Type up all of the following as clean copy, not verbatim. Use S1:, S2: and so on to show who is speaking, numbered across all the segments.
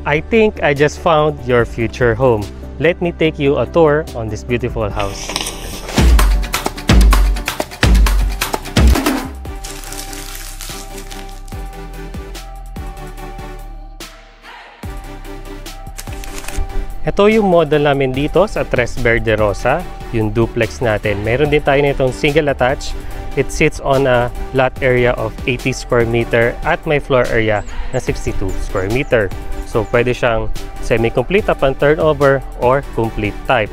S1: I think I just found your future home. Let me take you a tour on this beautiful house. Ito yung model namin dito sa Tres Verde Rosa, yung duplex natin. Meron din tayo nitong single attached. It sits on a lot area of 80 square meter at may floor area na 62 square meter. So pwede siyang semi-complete upon turnover or complete type.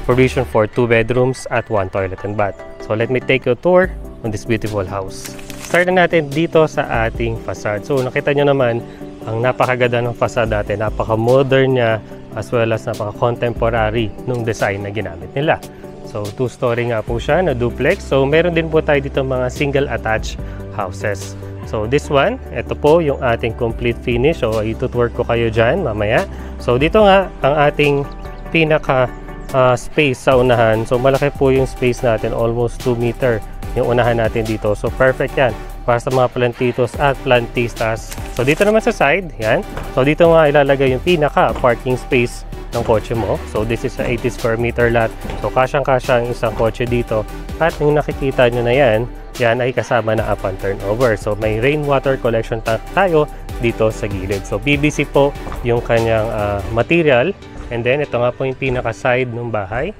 S1: Provision for 2 bedrooms at 1 toilet and bath. So let me take you a tour on this beautiful house. Start na natin dito sa ating facade. So nakita nyo naman ang napakaganda ng facade natin. Napaka-modern niya as well as napaka-contemporary nung design na ginamit nila. So 2-story nga po siya na duplex. So meron din po tayo dito mga single attached houses. So this one, ito po yung ating complete finish. So itutour ko kayo dyan mamaya. So dito nga ang ating pinaka space sa unahan. So malaki po yung space natin, almost 2 meter yung unahan natin dito. So perfect yan para sa mga plantitos at plantistas. So dito naman sa side, yan. So dito nga ilalagay yung pinaka parking space ng kotse mo. So this is a 80 square meter lot. So kasyang-kasya ang isang kotse dito. At yung nakikita nyo na yan ay kasama na upon turnover. So may rainwater collection tank tayo dito sa gilid. So PVC po yung kanyang material. And then ito nga po yung pinaka-side ng bahay.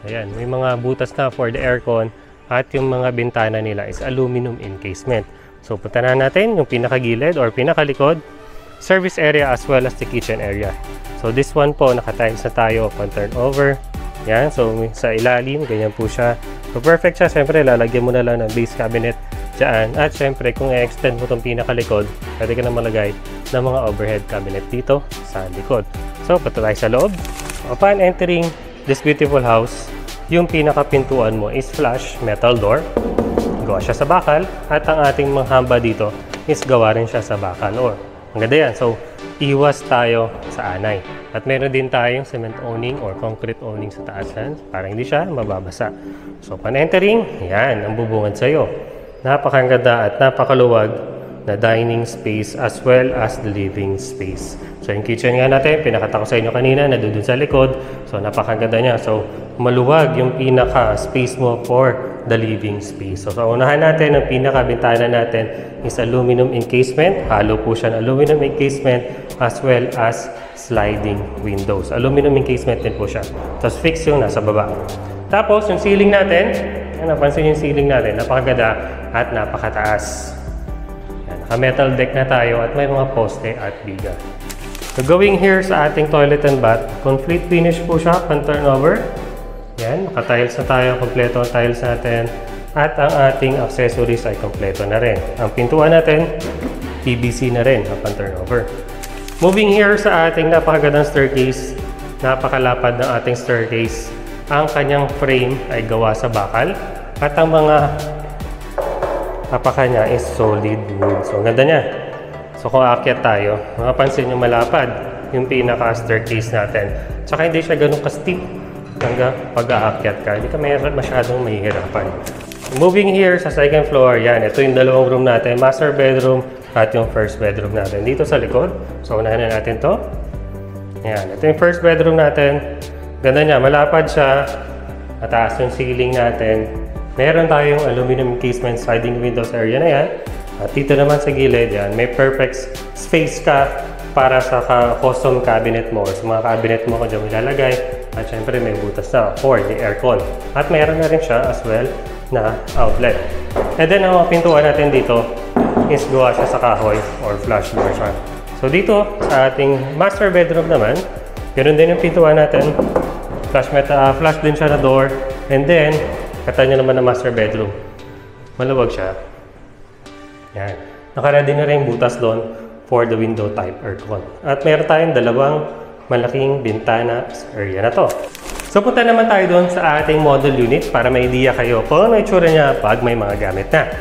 S1: Ayan, may mga butas na for the aircon. At yung mga bintana nila is aluminum encasement. So punta na natin yung pinaka-gilid or pinaka-likod. Service area as well as the kitchen area. So this one po, naka-tiles na tayo upon turnover. Yan, so sa ilalim, ganyan po siya. So perfect siya, siyempre lalagyan mo na lang ng base cabinet dyan. At siyempre kung i-extend mo itong pinakalikod, pwede ka na malagay ng mga overhead cabinet dito sa likod. So punta tayo sa loob. Upon entering this beautiful house, yung pinakapintuan mo is flush metal door. Gawa siya sa bakal. At ang ating mga hamba dito is gawa rin siya sa bakal. Ang ganda yan. So iwas tayo sa anay. At meron din tayong cement awning or concrete awning sa taas yan para hindi siya mababasa. So upon entering, yan ang bubungad sa'yo. Napakaganda at napakaluwag na dining space as well as the living space. So yung kitchen nga natin, pinakita ko sa inyo kanina, nandun sa likod. So napakaganda niya. So maluwag yung pinaka-space mo for the living space. So sa unahan natin, ang pinaka-bintana natin is aluminum encasement. Halo po siya ng aluminum encasement as well as sliding windows. Aluminum encasement din po siya. Tapos fix yung nasa baba. Tapos yung ceiling natin, napansin yung ceiling natin, napakaganda at napakataas. Naka-metal deck na tayo at may mga poste at biga. So going here sa ating toilet and bath, complete finish po siya, pan turnover. Yan, naka-tiles na tayo, kompleto ang tiles natin. At ang ating accessories ay kompleto na rin. Ang pintuan natin, PVC na rin, pan turnover. Moving here sa ating napakagandang staircase, napakalapad ng ating staircase. Ang kanyang frame ay gawa sa bakal. At ang mga apaka niya is solid wood. So, ganda niya. So, kung aakyat tayo, mapapansin nyo malapad yung pinaka-staircase natin. Tsaka hindi siya ganun ka-steep hanggang pag-aakyat ka. Hindi ka masyadong mahihirapan. Moving here sa second floor, yan. Ito yung dalawang room natin. Master bedroom at yung first bedroom natin. Dito sa likod. So, unahan na natin to. Yan. Ito yung first bedroom natin. Ganda niya. Malapad siya. Mataas yung ceiling natin. Meron tayong aluminum encasement sliding windows area na yan. At dito naman sa gilid yan, may perfect space ka para sa custom cabinet mo or sa mga cabinet mo kung dyan mo ilalagay. At syempre may butas na for the aircon. At meron na rin siya as well na outlet. And then ang pintuan natin dito is gawa siya sa kahoy or flush door siya. So dito sa ating master bedroom naman, ganoon din yung pintuan natin. Flush din siya na door. And then, kata nyo naman na master bedroom. Maluwag siya. Yan. Naka-ready na rin butas doon for the window type aircon. At meron tayong dalawang malaking bintana sa area na to. So punta naman tayo doon sa ating model unit para may idea kayo kung ano itsura niya pag may mga gamit na.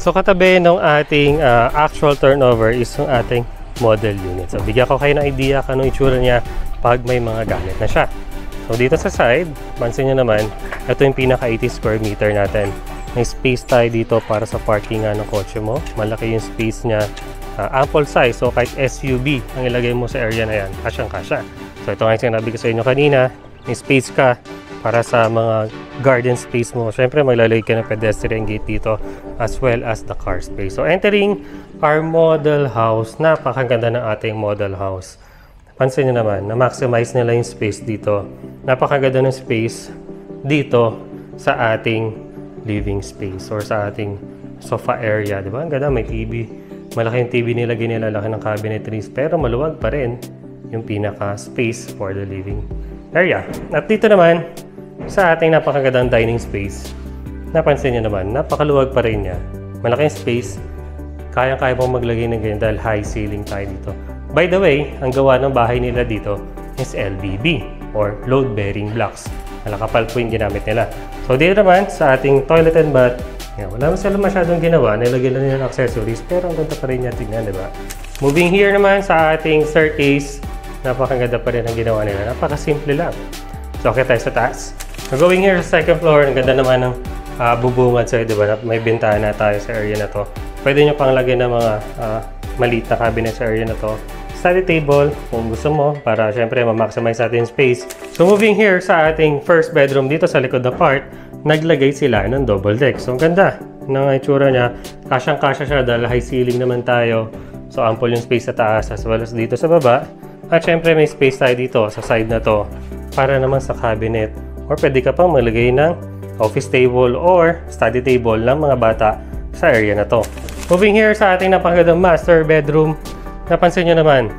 S1: So katabi ng ating actual turnover is yung ating model unit. So bigyan ko kayo ng idea kung ano itsura niya pag may mga gamit na siya. So dito sa side, pansin nyo naman, ito yung pinaka 80 square meter natin. May space tayo dito para sa parkingan ng kotse mo. Malaki yung space niya. ample size. So kahit SUV ang ilagay mo sa area na yan, kasyang-kasya. So ito nga yung sinabi ko sa inyo kanina, may space ka para sa mga garden space mo. Siyempre maglalagay ka ng pedestrian gate dito as well as the car space. So entering our model house, napakaganda ng ating model house. Pansin nyo naman, na-maximize nila yung space dito. Napakaganda ng space dito sa ating living space or sa ating sofa area. Diba? Ang ganda, may TV. Malaki yung TV nilagay nila, laki ng cabinetries, pero maluwag pa rin yung pinaka-space for the living area. At dito naman, sa ating napakagandang dining space, napansin nyo naman, napakaluwag pa rin niya. Malaking space, kayang-kaya pong maglagay ng ganyan dahil high ceiling tayo dito. By the way, ang gawa ng bahay nila dito is LBB or load-bearing blocks. Malakapal po yung ginamit nila. So dito naman, sa ating toilet and bath, wala naman sila masyadong ginawa, nilagyan lang nila ng accessories, pero ang ganda pa rin niya tignan, diba? Moving here naman sa ating staircase, napakaganda pa rin ang ginawa nila. Napakasimple lang. So, okay tayo sa taas. So, going here sa second floor, ang ganda naman ng bubungad sa'yo, diba? May bintana tayo sa area na to. Pwede nyo pang lagyan ng mga maliit na cabinet sa area na to. Study table, kung gusto mo, para syempre ma-maximize natin space. So, moving here sa ating first bedroom dito sa likod na part, naglagay sila ng double deck. So, ang ganda ng itsura niya. Kasyang-kasya siya dahil high ceiling naman tayo. So, ample yung space sa taas as well as dito sa baba. At syempre, may space tayo dito sa side na to para naman sa cabinet. Or pwede ka pang maglagay ng office table or study table ng mga bata sa area na to. Moving here sa ating napakagandang master bedroom, napansin nyo naman,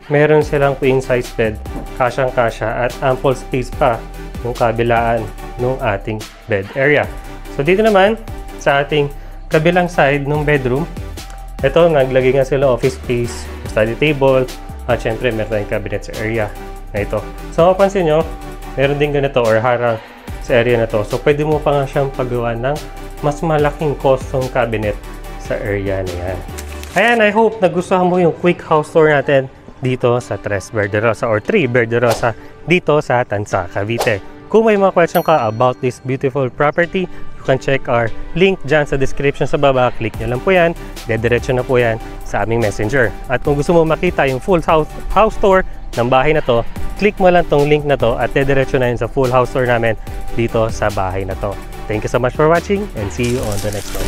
S1: meron silang queen size bed, kasyang-kasya at ample space pa yung kabilaan ng ating bed area. So dito naman, sa ating kabilang side ng bedroom, ito, naglagay nga sila office space, study table, at syempre meron tayong cabinet sa area na ito. So mapansin nyo, meron din ganito or harang sa area na to. So pwede mo pa nga siyang paggawa ng mas malaking custom cabinet sa area na yan. Ayan, I hope nagustuhan mo yung quick house tour natin dito sa 3 Verderosa or 3 Verderosa dito sa Tansa, Cavite. Kung may mga question ka about this beautiful property, you can check our link dyan sa description sa baba. Click nyo lang po yan. Dediretso na po yan sa aming messenger. At kung gusto mo makita yung full house tour ng bahay na to, click mo lang tong link na to at dediretso na yun sa full house tour namin dito sa bahay na to. Thank you so much for watching and see you on the next one.